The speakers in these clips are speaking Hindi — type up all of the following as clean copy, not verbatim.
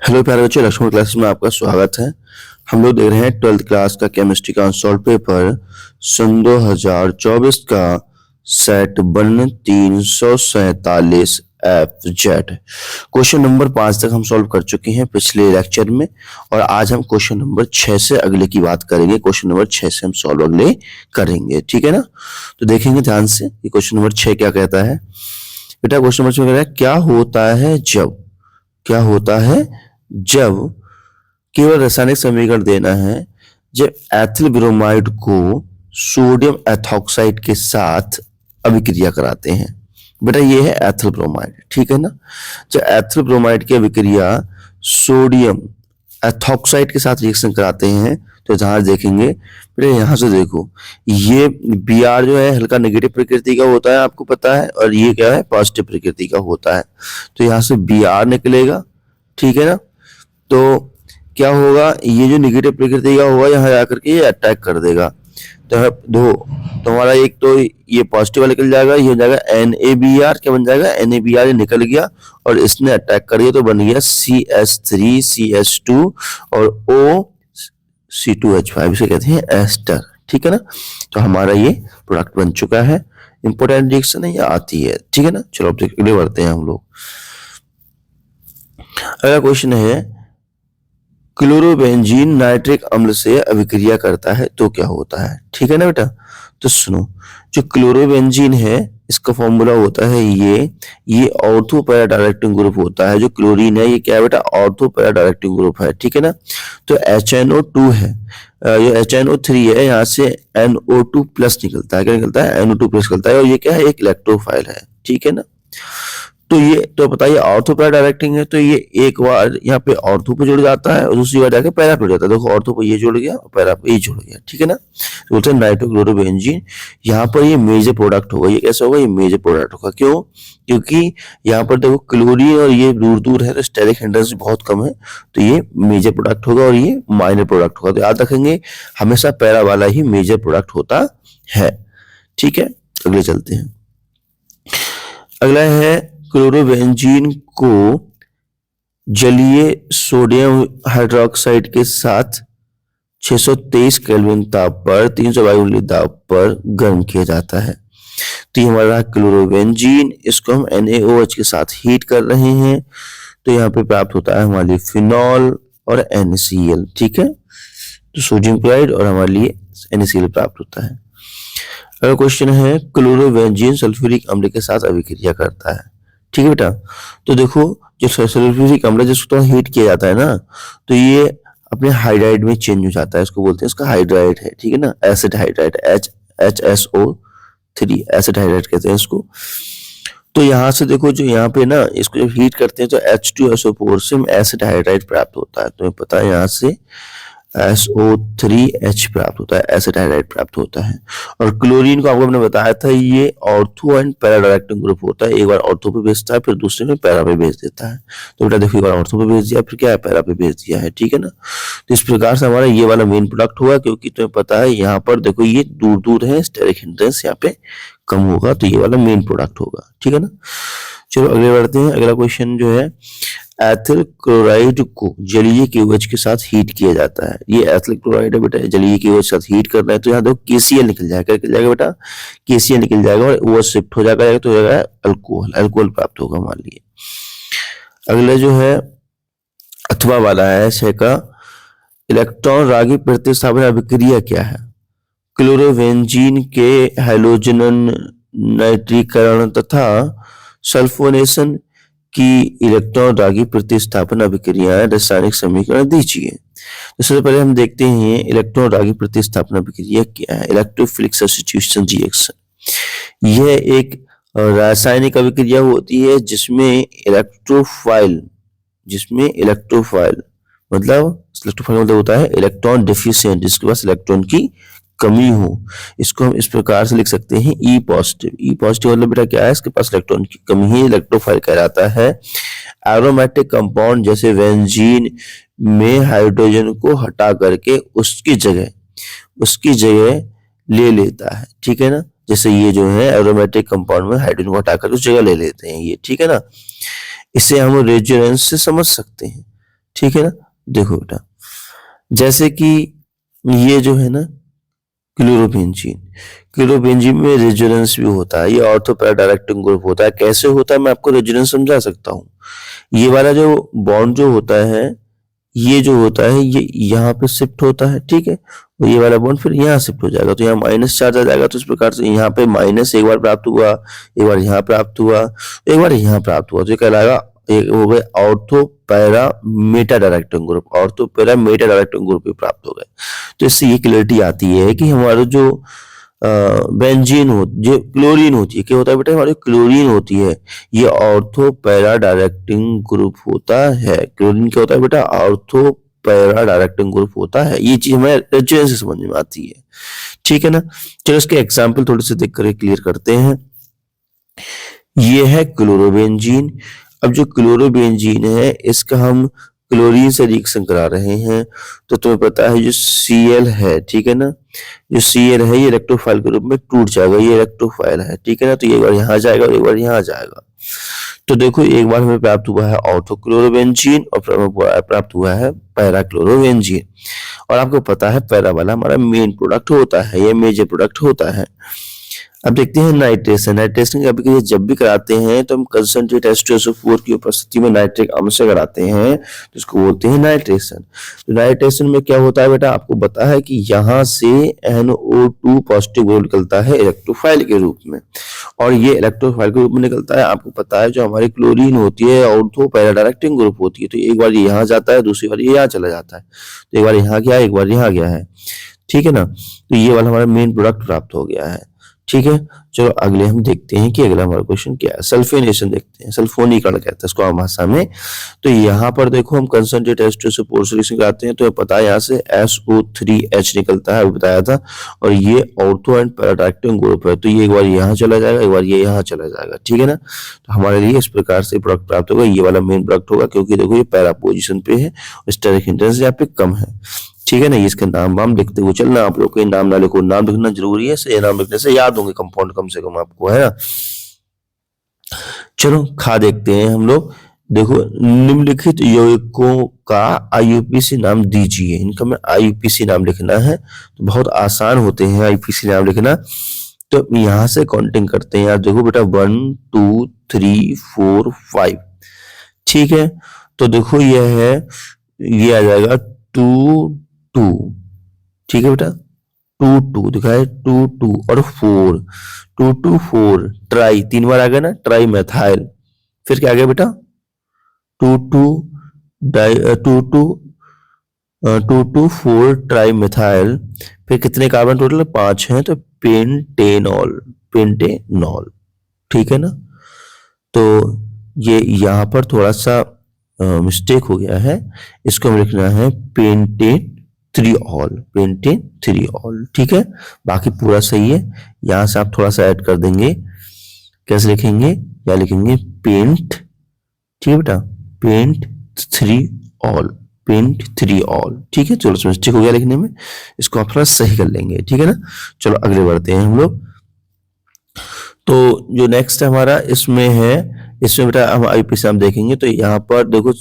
हेलो प्यारे बच्चों, लक्ष्मण क्लासेस में आपका स्वागत है। हम लोग देख रहे हैं 12th क्लास का केमिस्ट्री का सॉल्व पेपर सन 2024 का set one 347 FZ। Question number 5 तक हम सॉल्व कर चुके हैं पिछले लेक्चर में, और आज हम क्वेश्चन नंबर 6 से अगले की बात करेंगे। क्वेश्चन नंबर 6 से हम सॉल्व अगले करेंगे, ठीक है ना। तो देखेंगे ध्यान से कि क्वेश्चन नंबर 6 क्या कहता है। बेटा क्वेश्चन नंबर 6 कह रहा है क्या होता है जब केवल रासायनिक समीकरण देना है, जब एथिल ब्रोमाइड को सोडियम एथॉक्साइड के साथ अभिक्रिया कराते हैं। बेटा ये है एथिल ब्रोमाइड, ठीक है ना। जब एथिल ब्रोमाइड की अभिक्रिया सोडियम एथॉक्साइड के साथ रिएक्शन कराते हैं तो जहां देखेंगे, बेटा यहां से देखो, ये Br जो है हल्का नेगेटिव प्रकृति का होता है, आपको पता है, और ये क्या है, पॉजिटिव प्रकृति का होता है। तो यहाँ से Br निकलेगा, ठीक है ना। तो क्या होगा, ये जो नेगेटिव प्रकृति का होगा यहाँ जाकर के ये अटैक कर देगा। तो हमारा एक तो ये पॉजिटिव निकल जाएगा, ये हो जाएगा NaBr, क्या बन जाएगा, NaBr निकल गया और इसने अटैक कर दिया तो बन गया CH3CH2 और OC2H5, इसे कहते हैं एस्टर, ठीक है ना। तो हमारा ये प्रोडक्ट बन चुका है। इंपोर्टेंट रिएक्शन है, ये आती है, ठीक है ना। चलो अब अगले बढ़ते हैं हम लोग। अगला क्वेश्चन है, क्लोरोबेंजीन नाइट्रिक अम्ल से अभिक्रिया करता है तो क्या होता है, ठीक है ना बेटा। तो सुनो, जो क्लोरोबेंजीन है इसका फॉर्मूला होता है ये ऑर्थो पैरा डायरेक्टिंग ग्रुप होता है। जो क्लोरीन है ये क्या है बेटा, ऑर्थो पैरा डायरेक्टिंग ग्रुप है, ठीक है ना। तो HNO2 है, ये HNO3 है, यहाँ से NO2 प्लस निकलता है, क्या निकलता है, NO2 प्लस निकलता है, और ये क्या है, एक इलेक्ट्रोफाइल है, ठीक है ना। तो ये तो बताइए ऑर्थो पैरा डायरेक्टिंग है, तो ये एक बार यहाँ पे ऑर्थो पे जुड़ जाता है और दूसरी बार जाके पैरा पे जुड़ जाता है। देखो ऑर्थो पे ये जुड़ गया और पैरा पे ये जुड़ गया, ठीक है ना। तो बोलते हैं नाइट्रोक्लोरोबेंजीन, यहाँ पर ये मेजर प्रोडक्ट होगा। ये कैसा होगा, ये मेजर प्रोडक्ट होगा। क्यों, क्योंकि यहाँ पर देखो क्लोरीन और ये दूर दूर है तो स्टेरिक हिंड्रेंस बहुत कम है, तो ये मेजर प्रोडक्ट होगा और ये माइनर प्रोडक्ट होगा। तो याद रखेंगे हमेशा पैरा वाला ही मेजर प्रोडक्ट होता है, ठीक है। अगले चलते हैं। अगला है, क्लोरोबेंजीन को जलीय सोडियम हाइड्रोक्साइड के साथ 623 केल्विन ताप पर 300 वायु दाब पर गर्म किया जाता है। तो ये हमारा क्लोरोबेंजीन, इसको हम NaOH के साथ हीट कर रहे हैं, तो यहाँ पे प्राप्त होता है हमारे लिए फिनॉल और NaCl, ठीक है। तो सोडियम क्लोराइड और हमारे लिए NaCl प्राप्त होता है। अगला क्वेश्चन है, क्लोरोबेंजीन सल्फ्यूरिक अम्ल के साथ अभिक्रिया करता है, ठीक है बेटा। तो देखो जो सल्फ्यूरिक अम्ल जिसको हीट किया जाता है ना, तो ये अपने हाइड्राइड में चेंज हो जाता है, इसको बोलते हैं, इसका हाइड्राइड है, ठीक है ना, acid hydride, HSO3 acid hydride कहते हैं इसको। तो यहाँ से देखो, जो यहाँ पे ना इसको जब हीट करते हैं तो H2SO4 से एसिड हाइड्राइड प्राप्त होता है। तुम्हें पता है यहाँ से SO3H प्राप्त होता है, एसिड हाइड्राइड प्राप्त होता है। और क्लोरीन को आपको हमने बताया था ये ortho and para directing group होता है, एक बार ऑर्थो पे भेजता है फिर दूसरे में पैरा पे भेज देता है। तो बेटा देखो, एक बार ऑर्थो पे भेज दिया फिर क्या है, पैरा पे भेज दिया है, ठीक है ना। तो इस प्रकार से हमारा ये वाला मेन प्रोडक्ट होगा, क्योंकि तुम्हें पता है यहाँ पर देखो ये दूर दूर है, स्टेरिक हिंड्रेंस यहाँ पे कम होगा, तो ये वाला मेन प्रोडक्ट होगा, ठीक है ना। चलो अगले बढ़ते हैं। अगला क्वेश्चन जो है, एथिल क्लोराइड को जलीय KOH के साथ हीट किया जाता है। ये एथिल क्लोराइड है बेटा, जलीय KOH के साथ हीट करना है, तो यहाँ देखो KCl निकल जाएगा, निकल जाएगा बेटा, KCl निकल जाएगा और OH शिफ्ट हो जाएगा, तो हो जाएगा अल्कोहल, अल्कोहल प्राप्त होगा हमारे लिए। अगला जो है अथवा वाला है 6 का, इलेक्ट्रॉन रागी प्रतिस्थापन अभिक्रिया क्या है। क्लोरोबेंजीन के हैलोजन नाइट्रीकरण तथा सल्फोनेशन की इलेक्ट्रॉन रागी प्रतिस्थापन अभिक्रियाएं रासायनिक समीकरण दीजिए। तो सबसे पहले हम देखते हैं इलेक्ट्रॉन रागी प्रतिस्थापन अभिक्रिया क्या है। इलेक्ट्रोफिलिक सब्स्टिट्यूशन रिएक्शन, यह एक रासायनिक अभिक्रिया होती है जिसमें इलेक्ट्रोफाइल मतलब होता है इलेक्ट्रॉन डिफिशिएंट, जिसके पास इलेक्ट्रॉन की कमी हो। इसको हम इस प्रकार से लिख सकते हैं E पॉजिटिव मतलब बेटा क्या है, इसके पास इलेक्ट्रॉन की कमी ही इलेक्ट्रोफाइल कहलाता है। एरोमेटिक कंपाउंड जैसे बेंजीन में हाइड्रोजन को हटा करके उसकी जगह ले लेता है, ठीक है ना। जैसे ये जो है एरोमेटिक कंपाउंड में हाइड्रोजन को हटा कर उस जगह ले लेते हैं ये, ठीक है ना। इसे हम रेजोनेंस से समझ सकते हैं, ठीक है ना। देखो बेटा, जैसे कि ये जो है ना क्लोरोबेंजीन, क्लोरोबेंजीन में रेजोनेंस भी होता है, ये ऑर्थो पैरा डायरेक्टिंग ग्रुप होता है। कैसे होता है मैं आपको रेजोनेंस समझा सकता हूँ। ये वाला जो बॉन्ड जो होता है, ये जो होता है ये यहाँ पे शिफ्ट होता है, ठीक है, और ये वाला बॉन्ड फिर यहाँ शिफ्ट हो जाएगा, तो यहाँ माइनस चार्ज आ जाएगा। तो इस प्रकार से यहाँ पे माइनस एक बार प्राप्त हुआ, एक बार यहाँ प्राप्त हुआ, एक बार यहाँ प्राप्त हुआ, तो ये कहलाएगा, एक हो गए ortho para Meta directing group, ortho para Meta directing group भी प्राप्त हो गए। तो इससे ये क्लैरिटी आती है कि हमारा जो बेंजीन हो, जो क्लोरीन होती है, क्या होता है बेटा, हमारी क्लोरीन होती है, ये ऑर्थो पैरा डायरेक्टिंग ग्रुप होता है। क्लोरीन क्या होता है बेटा, ऑर्थो पैरा डायरेक्टिंग ग्रुप होता है। ये चीज हमें रेजोनेंस से समझ में आती है, ठीक है ना। चलो इसके एग्जाम्पल थोड़े से देख कर क्लियर करते हैं। ये है क्लोरोबेंजीन। अब जो क्लोरोबेंजीन है इसका हम क्लोरीन से रिएक्शन करा रहे हैं, तो तुम्हें पता है जो Cl है, ठीक है ना, जो Cl है ये इलेक्ट्रोफाइल के रूप में टूट जाएगा, ये इलेक्ट्रोफाइल है, ठीक है ना। तो ये एक बार यहाँ जाएगा और एक बार यहाँ जाएगा। तो देखो एक बार हमें प्राप्त हुआ है ऑर्थोक्लोरोबेंजीन और प्राप्त हुआ है पैराक्लोरोबेंजीन। और आपको पता है पैरा वाला हमारा मेन प्रोडक्ट होता है, ये मेजर प्रोडक्ट होता है। अब देखते हैं नाइट्रेशन। नाइट्रेशन कभी जब भी कराते हैं तो हम कंसंट्रेट H2SO4 की उपस्थिति में नाइट्रिक अम्ल से कराते हैं, तो इसको बोलते हैं नाइट्रेशन। तो नाइट्रेशन में क्या होता है बेटा, आपको पता है कि यहाँ से NO2 पॉजिटिव ग्रुप निकलता है इलेक्ट्रोफाइल के रूप में, और ये इलेक्ट्रोफाइल के रूप में निकलता है। आपको पता है जो हमारी क्लोरीन होती है ऑर्थो पैरा डायरेक्टिंग ग्रुप होती है, तो एक बार ये यहाँ जाता है, दूसरी बार ये यहाँ चला जाता है, तो एक बार यहाँ गया, एक बार यहाँ गया है, ठीक है ना। तो ये वाला हमारा मेन प्रोडक्ट प्राप्त हो गया है, ठीक है। चलो अगले हम देखते हैं कि अगला हमारा क्वेश्चन क्या है। सल्फोनेशन देखते हैं, सल्फोनीकरण कहते हैं इसको आम भाषा में। तो यहाँ पर देखो हम कंसंट्रेट H2SO4 सॉल्यूशन कराते हैं, तो पता है यहाँ से SO3H निकलता है, बताया था, और ये ortho and para directing group है, तो ये एक बार यहाँ चला जाएगा, एक बार ये यहाँ चला जाएगा, ठीक है ना। तो हमारे लिए इस प्रकार से प्रोडक्ट प्राप्त होगा, ये वाला मेन प्रोडक्ट होगा, क्योंकि देखो ये पैरा पोजिशन पे है, स्टेरिक हिंड्रेंस यहाँ पे कम है, ठीक है ना। इसका नाम वाम लिखते हुए चलना, आप लोग के नाम ना लिखो, नाम लिखना जरूरी है, सही नाम लिखने से याद होंगे कंपाउंड कम से कम आपको, है ना। चलो खा देखते हैं हम लोग। देखो निम्नलिखित यौगिकों का IUPAC नाम दीजिए। इनका मैं IUPAC नाम लिखना है, तो बहुत आसान होते हैं IUPAC नाम लिखना। तो यहां से काउंटिंग करते हैं यार, देखो बेटा 1 2 3 4 5, ठीक है। तो देखो यह है, ये आ जाएगा 2 2, ठीक है बेटा, 2 2 दिखाए, 2 2 और 4, 2 2 4 ट्राई, 3 बार आ गया ना, ट्राई मेथाइल। फिर क्या आ गया बेटा 2 2 2 2 2 4 ट्राई मेथाइल। फिर कितने कार्बन टोटल, 5 हैं, तो पेंटेनॉल, पेंटेनॉल, ठीक है ना। तो ये यहाँ पर थोड़ा सा मिस्टेक हो गया है, इसको हम लिखना है पेंटेन 3ऑल, पेंटेन 3ऑल, ठीक है। बाकी पूरा सही है। यहां से आप थोड़ा सा ऐड कर देंगे, कैसे लिखेंगे, या लिखेंगे पेंट, ठीक है बेटा, पेंट 3ऑल, पेंट 3ऑल, ठीक है। चलो मिस्टेक हो गया लिखने में, इसको आप थोड़ा सही कर लेंगे, ठीक है ना। चलो अगले बढ़ते हैं हम लोग। तो जो नेक्स्ट हमारा इसमें है, इसमें बेटा हम IUPAC नाम देखेंगे। तो यहाँ पर देखो,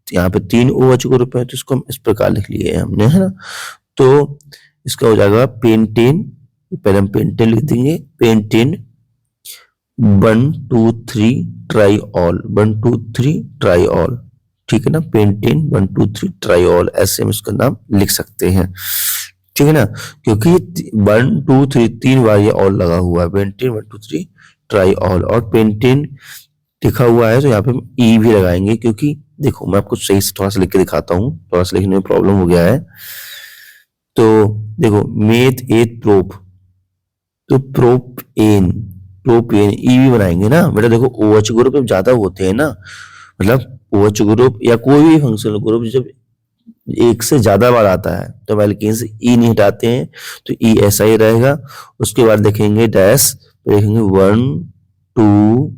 यहाँ पे 3 OH ग्रुप है, तो इसको हम इस प्रकार लिख लिए हमने, है ना। तो इसका हो जाएगा पेंटेन, पहले हम पेंटेन लिख देंगे, पेंटेन 1 2 3 ट्राईऑल, 1 2 3 ट्राईऑल, ठीक है ना। पेंटेन 1 2 3 ट्राईऑल, ऐसे हम इसका नाम लिख सकते हैं, ठीक है ना, क्योंकि 1 2 3 3 बार ये ऑल लगा हुआ है, पेंटेन 1 2 3 ट्राईऑल। और पेंटेन लिखा हुआ है तो यहाँ पे हम E भी लगाएंगे, क्योंकि देखो मैं आपको सही से थोड़ा सा लिख के दिखाता हूँ, थोड़ा सा लिखने में प्रॉब्लम हो गया है। तो देखो मेथ एथ प्रोप, तो प्रोपेन, प्रोपेन E भी बनाएंगे ना बेटा। देखो OH ग्रुप जब ज्यादा होते हैं ना, मतलब OH ग्रुप या कोई भी फंक्शनल ग्रुप जब एक से ज्यादा बार आता है, तो हम एल्केन से E नहीं हटाते हैं, तो E ऐसा ही रहेगा। उसके बाद लिखेंगे डैश, लिखेंगे 1 2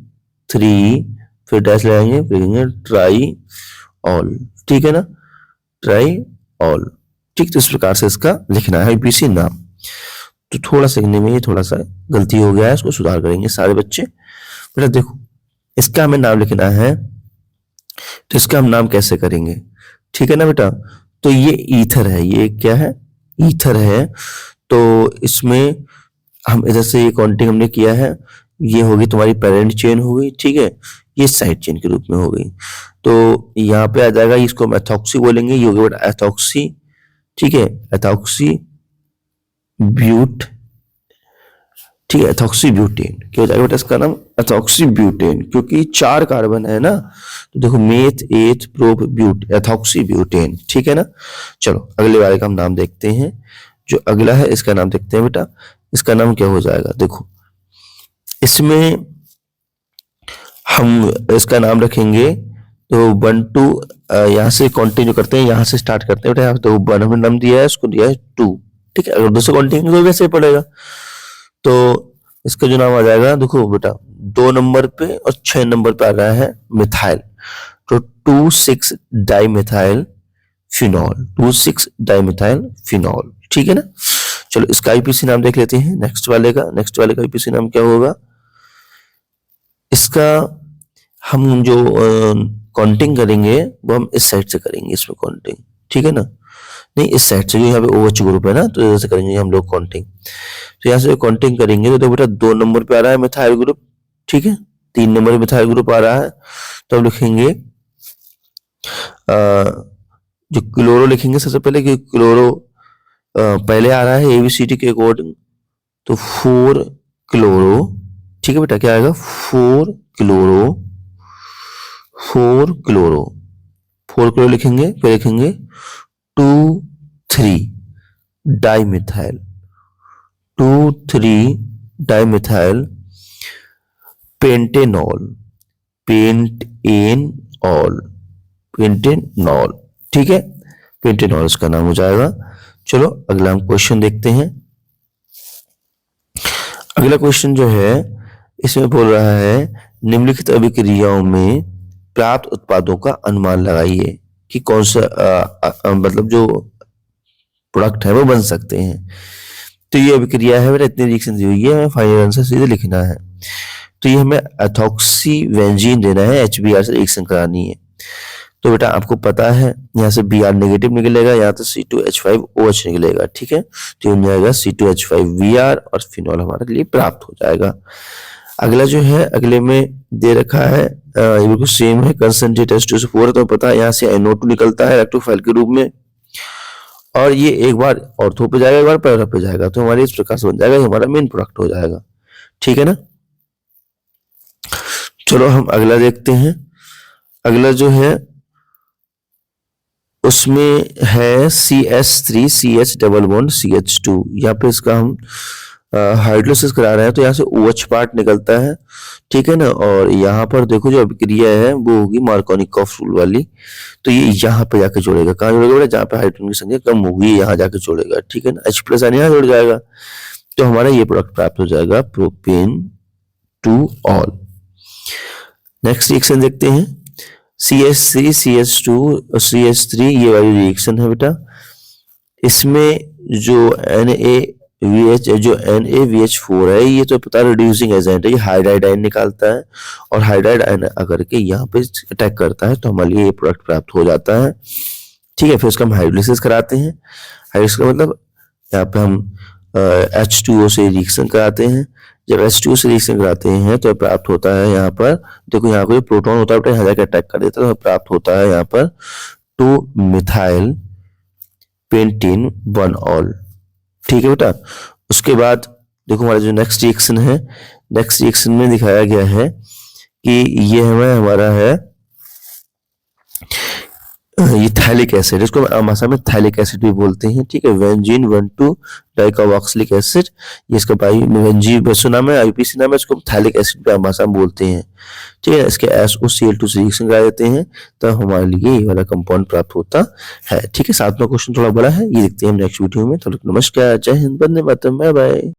3, फिर डैश लगाएंगे, फिर लिखेंगे ट्राई ऑल, ठीक है ना, ट्राई ऑल, ठीक। तो इस प्रकार से इसका लिखना है IUPAC नाम। तो थोड़ा सा लिखने में ये थोड़ा सा गलती हो गया है, इसको सुधार करेंगे सारे बच्चे। बेटा देखो इसका हमें नाम लिखना है, तो इसका हम नाम कैसे करेंगे, ठीक है ना बेटा। तो ये ईथर है, ये क्या है, ईथर है। तो इसमें हम इधर से ये काउंटिंग हमने किया है, ये होगी तुम्हारी पेरेंट चेन हो गई, ठीक है, ये साइड चेन के रूप में हो गई। तो यहाँ पे आ जाएगा, इसको हम एथॉक्सी बोलेंगे, ये हो गया बेटा एथॉक्सी, ठीक है, एथॉक्सी ब्यूट, ठीक है, एथॉक्सी ब्यूटेन। क्या हो जाएगा बेटा इसका नाम, एथॉक्सी ब्यूटेन, क्योंकि 4 कार्बन है ना। तो देखो मेथ एथ प्रोप ब्यूट, एथॉक्सी ब्यूटेन, ठीक है ना। चलो अगले वाले का हम नाम देखते हैं। जो अगला है इसका नाम देखते हैं बेटा, इसका नाम क्या हो जाएगा, देखो इसमें हम इसका नाम रखेंगे, तो 1 2 यहाँ से कंटिन्यू करते हैं, यहाँ से स्टार्ट करते हैं बेटा। यहाँ तो 1 हमने नाम दिया है, उसको दिया है 2, ठीक है। अगर दूसरे कंटिन्यू तो वैसे ही पड़ेगा। तो इसका जो नाम आ जाएगा, देखो बेटा 2 नंबर पे और 6 नंबर पे आ रहा है मिथाइल, तो 2,6 डाइमिथाइल फिनॉल, 2,6 डाइमिथाइल फिनॉल, ठीक है ना। चलो इसका आईपीसी नाम देख लेते हैं नेक्स्ट वाले का। नेक्स्ट वाले का आईपीसी नाम क्या होगा, इसका हम जो काउंटिंग करेंगे वो हम इस साइड से करेंगे, इसमें काउंटिंग, ठीक है ना, नहीं इस साइड से, जो यहाँ पे OH ग्रुप है ना, तो इधर से करेंगे हम लोग काउंटिंग। तो यहाँ से काउंटिंग करेंगे तो देखो बेटा 2 नंबर पे आ रहा है मिथाइल ग्रुप, ठीक है, 3 नंबर पे मिथाइल ग्रुप आ रहा है। तो हम लिखेंगे जो क्लोरो लिखेंगे सबसे पहले, कि क्लोरो पहले आ रहा है ABCD के अकॉर्डिंग, तो 4 क्लोरो, ठीक है बेटा, क्या आएगा 4 क्लोरो, 4 क्लोरो, 4 क्लोरो लिखेंगे, फिर लिखेंगे 2 3 dimethyl, 2 3 dimethyl pentanol, pentanol, pentanol, ठीक है, पेंटेनॉल इसका नाम हो जाएगा। चलो अगला हम क्वेश्चन देखते हैं। अगला क्वेश्चन जो है इसमें बोल रहा है निम्नलिखित अभिक्रियाओं में प्राप्त उत्पादों का अनुमान लगाइए कि कौन सा मतलब जो प्रोडक्ट है वो बन सकते हैं। तो ये अभिक्रिया है बेटा, इतनी रिएक्शन दी हुई है, हमें फाइनल आंसर सीधे लिखना है। तो ये हमें एथॉक्सी वेंजीन देना है, HBr से रिएक्शन करानी है। तो बेटा आपको पता है यहाँ से Br नेगेटिव निकलेगा, यहाँ तो C2H5OH निकलेगा, ठीक है। तो हो जाएगा C2H5Br और फिनॉल हमारे लिए प्राप्त हो जाएगा। अगला जो है, अगले में दे रखा है, ये बिल्कुल सेम है, कंसंट्रेट H2SO4, तो पता है यहाँ से NO2 निकलता है इलेक्ट्रोफाइल के रूप में, और ये एक बार ऑर्थो पे जाएगा, एक बार पैरा पे जाएगा, तो हमारे इस प्रकार से बन जाएगा, हमारा मेन प्रोडक्ट हो जाएगा, ठीक है ना। चलो हम अगला देखते हैं। अगला जो है उसमें है CH3 CH double bond CH2, यहाँ पे इसका हम हाइड्रोलिसिस करा रहे हैं, तो यहाँ से OH पार्ट निकलता है, ठीक है ना। और यहाँ पर देखो जो अभिक्रिया है वो होगी मार्कोनिकॉफ रूल वाली, तो ये यहाँ पे जाके जोड़ेगा, कहाँ जोड़ेगा बेटा, जहाँ पे हाइड्रोजन की संख्या कम होगी यहाँ जाके जोड़ेगा, ठीक है ना। H+ यहाँ जोड़ जाएगा, तो हमारा ये प्रोडक्ट प्राप्त हो जाएगा propane two all. Next reaction देखते हैं, CH3 CH2 और CH3, ये वाली रिएक्शन है बेटा। इसमें जो NaVH4 है, ये तो पता रिड्यूसिंग एजेंट है, ये हाइड्राइड आयन निकालता है, और हाइड्राइड आयन आकर के यहाँ पे अटैक करता है, तो हमारे लिए ये प्रोडक्ट प्राप्त हो जाता है, ठीक है। फिर उसका हम हाइड्रोलिसिस कराते हैं। हाइड्रोलिसिस का मतलब यहाँ पे हम H2O से रिएक्शन कराते हैं। जब H2O से रिएक्शन कराते हैं तो प्राप्त होता है, यहाँ पर देखो, यहाँ कोई प्रोटॉन होता है, यहाँ जाकर अटैक कर देता है, तो प्राप्त होता है यहाँ पर 2 मिथाइल पेंटीन 1 ऑल, ठीक है बेटा। उसके बाद देखो हमारा जो नेक्स्ट रिएक्शन है, नेक्स्ट रिएक्शन में दिखाया गया है कि ये हमारा है ये थैलिक एसिड, इसको आम भाषा में थैलिक एसिड भी बोलते हैं, ठीक है। वेंजीन 1,2 डाइकार्बोक्सिलिक एसिड, ये इसका वेंजी नाम है, आईपीसी नाम है, इसको थैलिक एसिड भी आम भाषा में बोलते हैं, ठीक है। इसके SOCl2 से रिएक्शन करा देते हैं, तो हमारे लिए ये वाला कंपाउंड प्राप्त होता है, ठीक है। 7वां क्वेश्चन थोड़ा बड़ा है, ये देखते हैं हम नेक्स्ट वीडियो में। तो नमस्कार, जय हिंद, वंदे मातरम, बाय बाय।